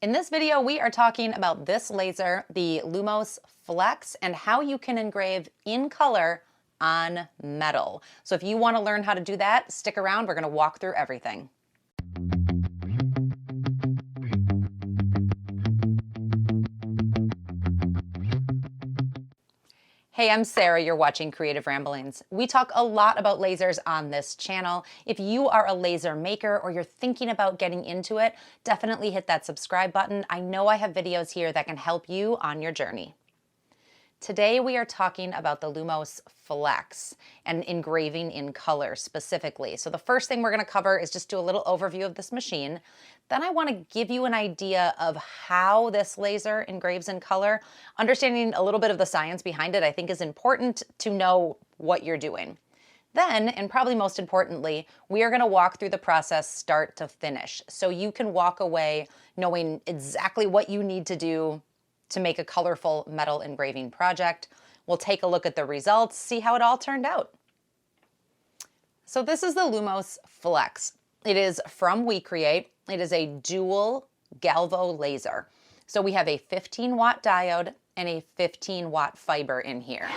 In this video, we are talking about this laser, the Lumos Flex, and how you can engrave in color on metal. So if you want to learn how to do that, stick around. We're going to walk through everything. Hey, I'm Sarah, you're watching Creative Ramblings. We talk a lot about lasers on this channel. If you are a laser maker or you're thinking about getting into it, definitely hit that subscribe button. I know I have videos here that can help you on your journey. Today we are talking about the Lumos Flex and engraving in color specifically. So the first thing we're going to cover is just do a little overview of this machine. Then I want to give you an idea of how this laser engraves in color. Understanding a little bit of the science behind it, I think, is important to know what you're doing. Then, and probably most importantly, we are going to walk through the process start to finish, so you can walk away knowing exactly what you need to do to make a colorful metal engraving project. We'll take a look at the results, see how it all turned out. So this is the Lumos Flex. It is from WeCreat. It is a dual galvo laser. So we have a 15-watt diode and a 15-watt fiber in here.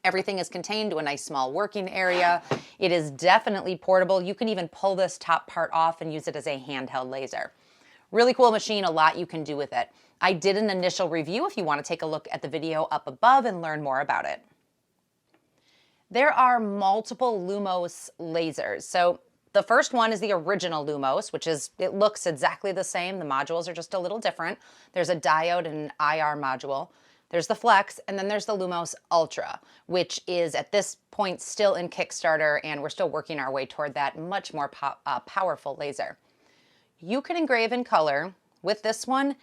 Everything is contained to a nice small working area. It is definitely portable. You can even pull this top part off and use it as a handheld laser. Really cool machine, a lot you can do with it. I did an initial review if you want to take a look at the video up above and learn more about it. There are multiple Lumos lasers. So the first one is the original Lumos, which is, it looks exactly the same. The modules are just a little different. There's a diode and an IR module. There's the Flex, and then there's the Lumos Ultra, which is at this point still in Kickstarter, and we're still working our way toward that much more powerful laser. You can engrave in color with this one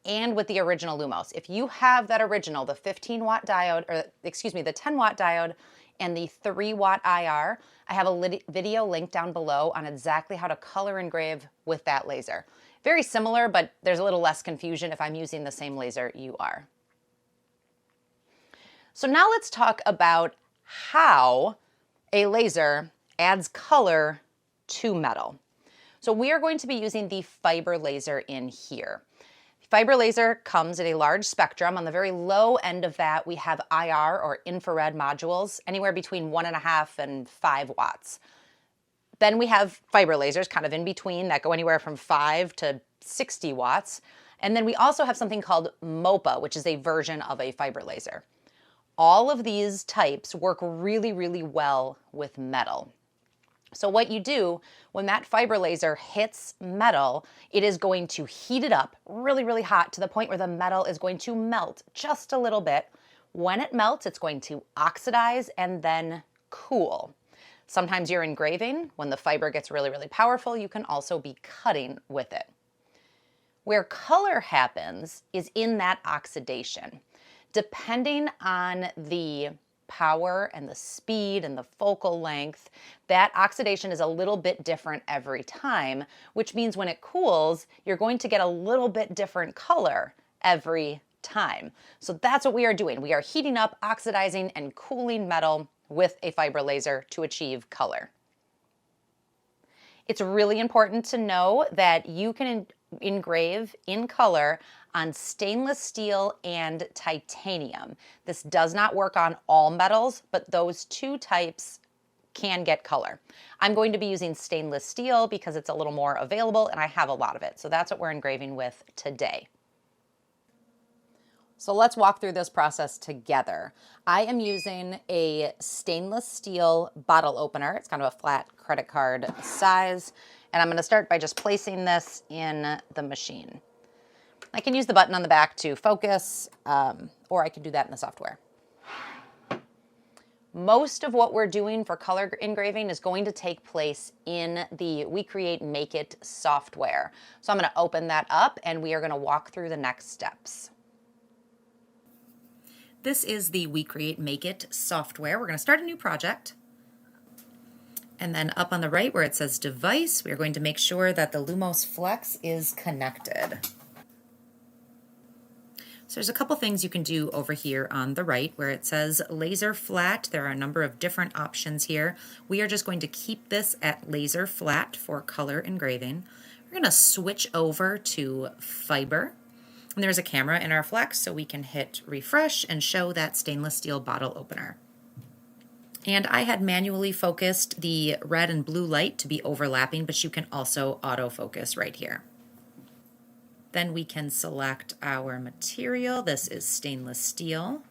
and with the original Lumos. If you have that original, the 15-watt diode, or excuse me, the 10-watt diode and the 3-watt IR, I have a video linked down below on exactly how to color engrave with that laser. Very similar, but there's a little less confusion if I'm using the same laser you are. So now let's talk about how a laser adds color to metal. So we are going to be using the fiber laser in here. Fiber laser comes at a large spectrum. On the very low end of that, we have IR or infrared modules, anywhere between 1.5 and 5 watts. Then we have fiber lasers kind of in between that go anywhere from 5 to 60 watts. And then we also have something called MOPA, which is a version of a fiber laser. All of these types work really, really well with metal. So what you do when that fiber laser hits metal, it is going to heat it up really, really hot to the point where the metal is going to melt just a little bit. When it melts, it's going to oxidize and then cool. Sometimes you're engraving. When the fiber gets really, really powerful, you can also be cutting with it. Where color happens is in that oxidation. Depending on the power and the speed and the focal length, that oxidation is a little bit different every time, which means when it cools, you're going to get a little bit different color every time. So that's what we are doing. We are heating up, oxidizing, and cooling metal with a fiber laser to achieve color. It's really important to know that you can engrave in color on stainless steel and titanium. This does not work on all metals, but those two types can get color. I'm going to be using stainless steel because it's a little more available and I have a lot of it. So that's what we're engraving with today. So let's walk through this process together. I am using a stainless steel bottle opener. It's kind of a flat credit card size. And I'm going to start by just placing this in the machine. I can use the button on the back to focus, or I can do that in the software. Most of what we're doing for color engraving is going to take place in the WeCreat Make It software. So I'm going to open that up and we are going to walk through the next steps. This is the WeCreat Make It software. We're going to start a new project. And then up on the right where it says device, we're going to make sure that the Lumos Flex is connected. So there's a couple things you can do over here on the right where it says laser flat. There are a number of different options here. We are just going to keep this at laser flat for color engraving. We're We're gonna switch over to fiber. And there's a camera in our Flex, so we can hit refresh and show that stainless steel bottle opener. And I had manually focused the red and blue light to be overlapping, but you can also autofocus right here. Then we can select our material. This is stainless steel.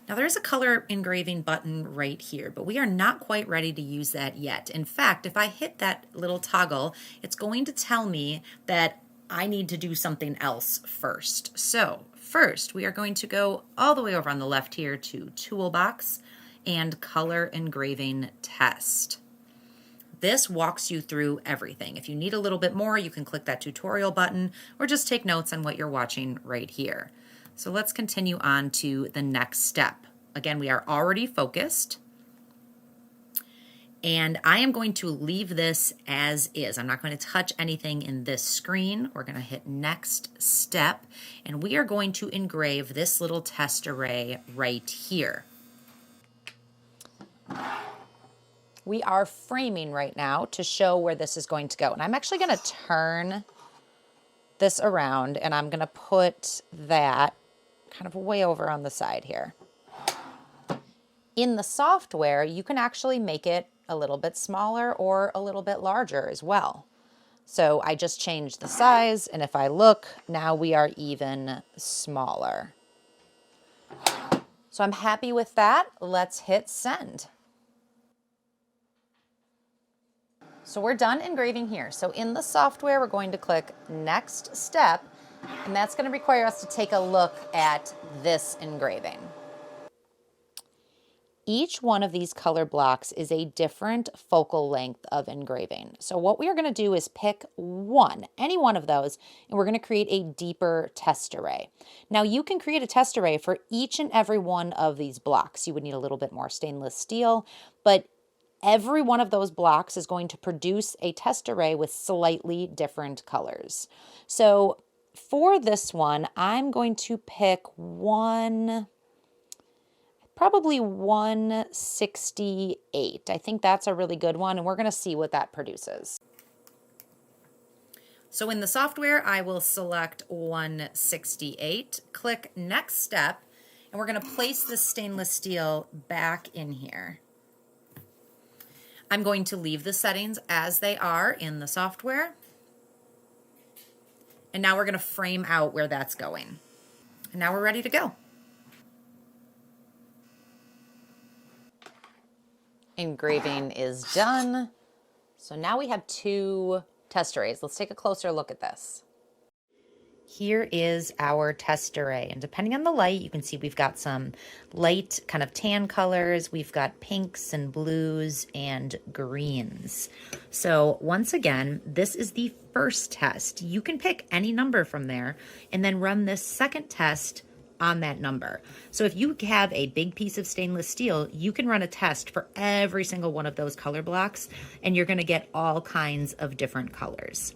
Now there's a color engraving button right here, but we are not quite ready to use that yet. In fact, if I hit that little toggle, it's going to tell me that I need to do something else first. So first, we are going to go all the way over on the left here to Toolbox and Color Engraving Test. This walks you through everything. If you need a little bit more, you can click that tutorial button or just take notes on what you're watching right here. So let's continue on to the next step. Again, we are already focused. And I am going to leave this as is. I'm not going to touch anything in this screen. We're going to hit next step, and we are going to engrave this little test array right here. We are framing right now to show where this is going to go. And I'm actually going to turn this around, and I'm going to put that kind of way over on the side here. In the software, you can actually make it a little bit smaller or a little bit larger as well. So I just changed the size, and if I look, now we are even smaller. So I'm happy with that. Let's hit send. So we're done engraving here. So in the software, we're going to click next step, and that's going to require us to take a look at this engraving. Each one of these color blocks is a different focal length of engraving. So what we are going to do is pick one, any one of those, and we're going to create a deeper test array. Now you can create a test array for each and every one of these blocks. You would need a little bit more stainless steel, but every one of those blocks is going to produce a test array with slightly different colors. So for this one, I'm going to pick probably 168. I think that's a really good one, and we're going to see what that produces. So in the software, I will select 168, click next step, and we're going to place the stainless steel back in here. I'm going to leave the settings as they are in the software. And now we're going to frame out where that's going. And now we're ready to go. Engraving is done. So now we have two test arrays. Let's take a closer look at this. Here is our test array, and depending on the light, you can see we've got some light kind of tan colors, we've got pinks and blues and greens. So once again, this is the first test. You can pick any number from there and then run this second test on that number. So if you have a big piece of stainless steel, you can run a test for every single one of those color blocks, and you're going to get all kinds of different colors.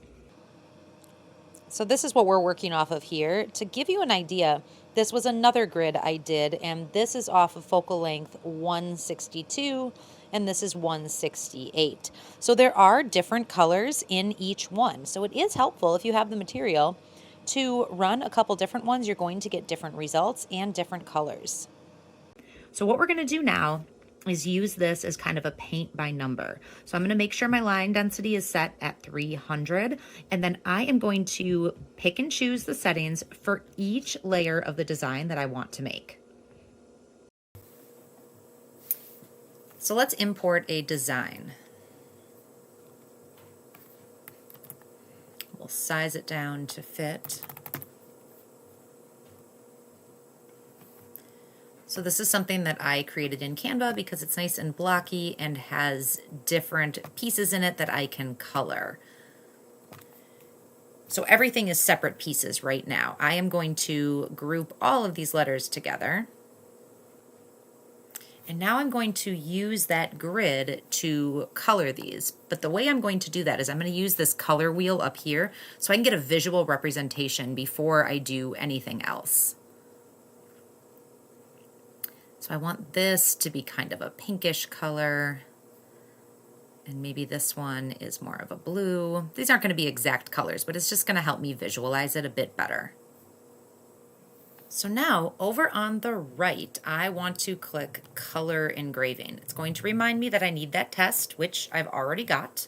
So this is what we're working off of here. To give you an idea, this was another grid I did, and this is off of focal length 162, and this is 168. So there are different colors in each one. So it is helpful if you have the material to run a couple different ones. You're going to get different results and different colors. So what we're going to do now is use this as kind of a paint by number. So I'm going to make sure my line density is set at 300, and then I am going to pick and choose the settings for each layer of the design that I want to make. So let's import a design. We'll size it down to fit. So this is something that I created in Canva because it's nice and blocky and has different pieces in it that I can color. So everything is separate pieces right now. I am going to group all of these letters together. And now I'm going to use that grid to color these. But the way I'm going to do that is I'm going to use this color wheel up here so I can get a visual representation before I do anything else. So I want this to be kind of a pinkish color. And maybe this one is more of a blue. These aren't going to be exact colors, but it's just going to help me visualize it a bit better. So now over on the right, I want to click color engraving. It's going to remind me that I need that test, which I've already got.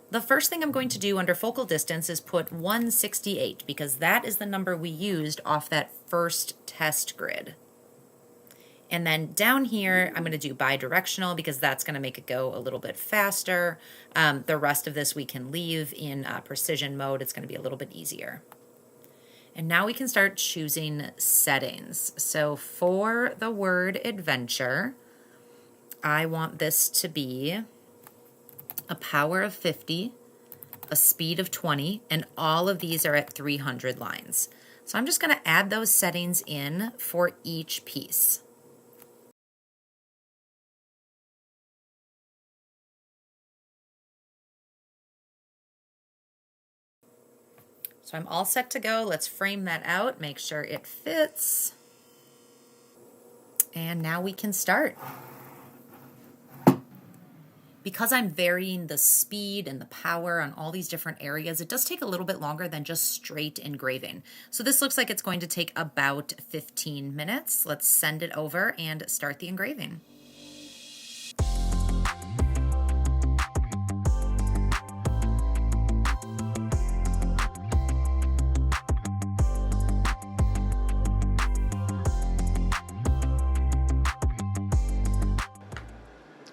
The first thing I'm going to do under focal distance is put 168 because that is the number we used off that first test grid. And then down here, I'm going to do bidirectional because that's going to make it go a little bit faster. The rest of this we can leave in precision mode. It's going to be a little bit easier. And now we can start choosing settings. So for the word adventure, I want this to be a power of 50, a speed of 20, and all of these are at 300 lines. So I'm just going to add those settings in for each piece. So I'm all set to go. Let's frame that out, make sure it fits. And now we can start. Because I'm varying the speed and the power on all these different areas, it does take a little bit longer than just straight engraving. So this looks like it's going to take about 15 minutes. Let's send it over and start the engraving.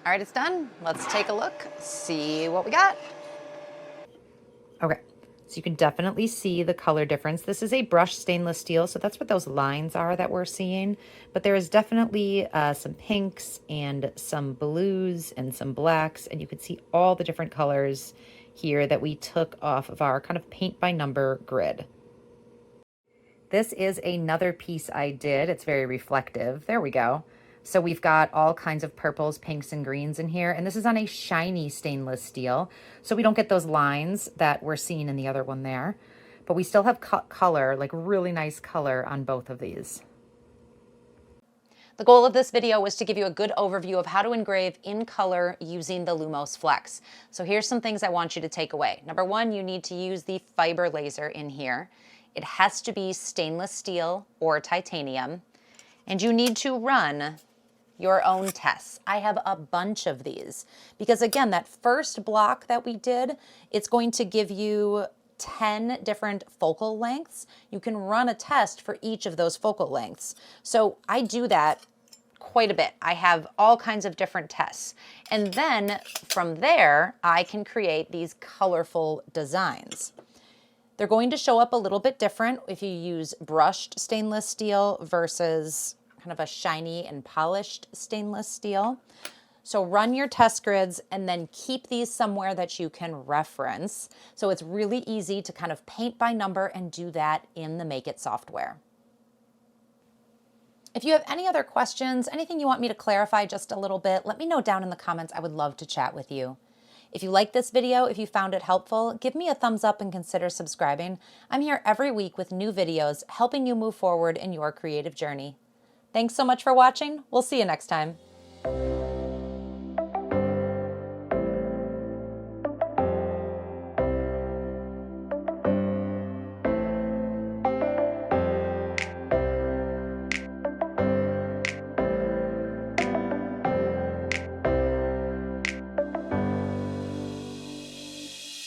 All right, it's done. Let's take a look, see what we got. Okay, so you can definitely see the color difference. This is a brushed stainless steel, so that's what those lines are that we're seeing. But there is definitely some pinks and some blues and some blacks, and you can see all the different colors here that we took off of our kind of paint by number grid. This is another piece I did. It's very reflective. There we go. So we've got all kinds of purples, pinks, and greens in here. And this is on a shiny stainless steel. So we don't get those lines that we're seeing in the other one there. But we still have color, like really nice color on both of these. The goal of this video was to give you a good overview of how to engrave in color using the Lumos Flex. So here's some things I want you to take away. Number one, you need to use the fiber laser in here. It has to be stainless steel or titanium. And you need to run your own tests. I have a bunch of these because again, that first block that we did, it's going to give you 10 different focal lengths. You can run a test for each of those focal lengths. So I do that quite a bit. I have all kinds of different tests. And then from there, I can create these colorful designs. They're going to show up a little bit different if you use brushed stainless steel versus kind of a shiny and polished stainless steel. So run your test grids and then keep these somewhere that you can reference. So it's really easy to kind of paint by number and do that in the Make It software. If you have any other questions, anything you want me to clarify just a little bit, let me know down in the comments. I would love to chat with you. If you like this video, if you found it helpful, give me a thumbs up and consider subscribing. I'm here every week with new videos helping you move forward in your creative journey. Thanks so much for watching. We'll see you next time.